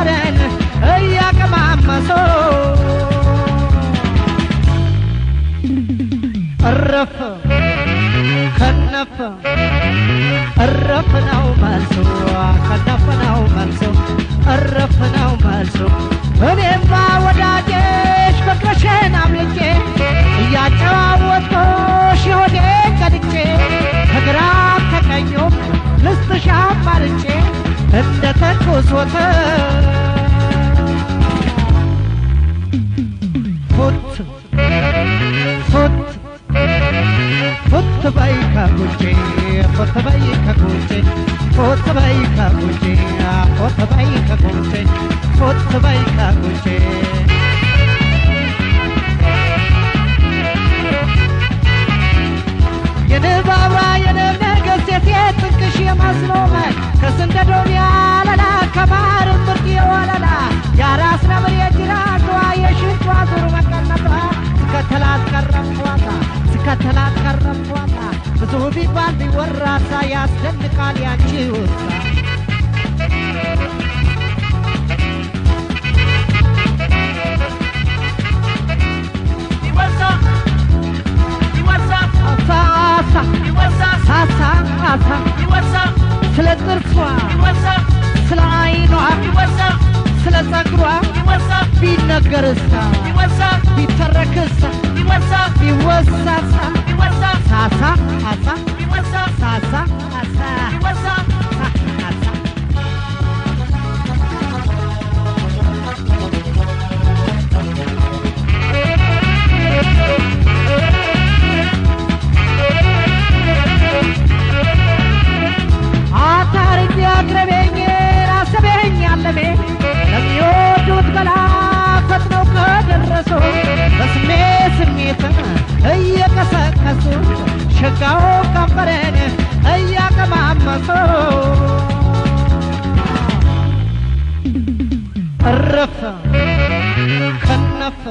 ከንፈሬን እያቀማመሶ እረፍ ከነፈ እረፍ ነው መልሱ ከነፈ ነው መልሱ እረፍ ነው መልሱ እኔማ ወዳጄሽ ፍቅርሽን አምልጬ እያጨዋወጥኩሽ ሆዴን ቀድቼ ከግራም ከቀኙም ልስጥሽ አማርጬ እንደ ትኩስ ወተት ፉት ፉት ፉት በይ ከጉጄ ፉት በይ ከጉጄ ፉት በይ ከጉጄ ፉት በይ ከጉጄ ፉት በይ ከጉጄ የንብ አብራ የንብ ነገስቴ ጥንቅሽ የማስኖመን ከስንደዶን ያለላ ከማር ምርጥ የወለላ የአራስ ነብር የጅራቷ የሽንቷ ዙር መቀነቷ ስከተላት ቀረምኳታ ስከተላት ቀረምኳታ ብዙ ቢባል ቢወራሳ ያስደንቃል ያንቺ ውሳ ስለ ጥርሷ ስለ አይኗ ስለ ጸጉሯ ቢነገርሳ ቢተረክሳ ቢወሳሳ ሳሳ አሳ ሳሳ አሳ ለሚወዱት ገላ ፈጥነው ከደረሱ በስሜት ስሜትን እየቀሰቀሱ ሸጋው ከንፈሬን እያቀማመሱ እረፍ ከነፈ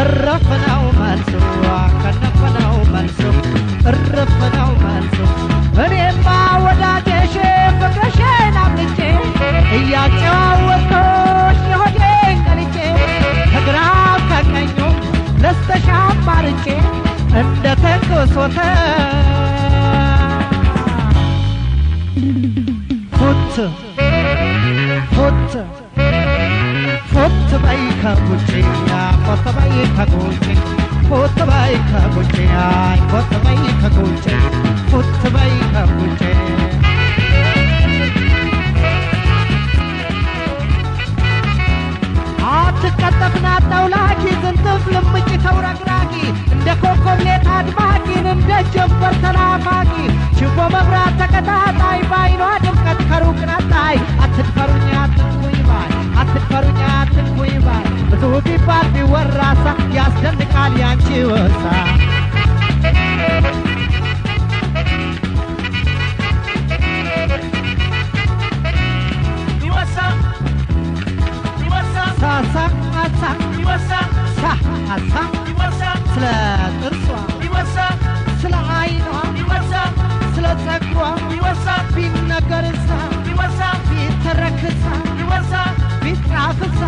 እረፍ ነው መልሱ ከነፈ ነው መልሱ እረፍ ነው መልሱ እኔማ ወዳጄሽ ፍቅርሽን አምልጬ እያጨዋወጥኩሽ የሆዴን ቀልጬ ከግራም ከቀኙ ልስጥሽ አማርጬ እንደ ትኩስ ወተት ፉት ፉት ፉት በይ ከጉጄ ፉት በይ ከጉጄ ፉት በይ ከጉጄ ፉት በይ ከጉጄ ፉት በይ ከጉጄ አትቀጠፍና ጠውላቂ ዝንጥፍ ልምጭ ተውረግራጊ እንደ ኮከብ ሌት አድማቂን እንደ ጀንበር ተናፋቂ ችቦ መብራት ተቀጣጣይ ባይኗ ድምቀት ከሩቅ ነጣይ አትድፈሩኝ አትንኩኝ ባይ አትድፈሩኝ አትንኩኝ ባይ ብዙ ቢባል ቢወራሳ ያስደንቃል ያንቺ ወሳ ሳሳ አሳ ሳ አሳ ስለ ጥርሷ ስለ አይኗ ስለ ጸጉሯ ቢነገርሳ ቢተረክሳ ቢጣፍሳ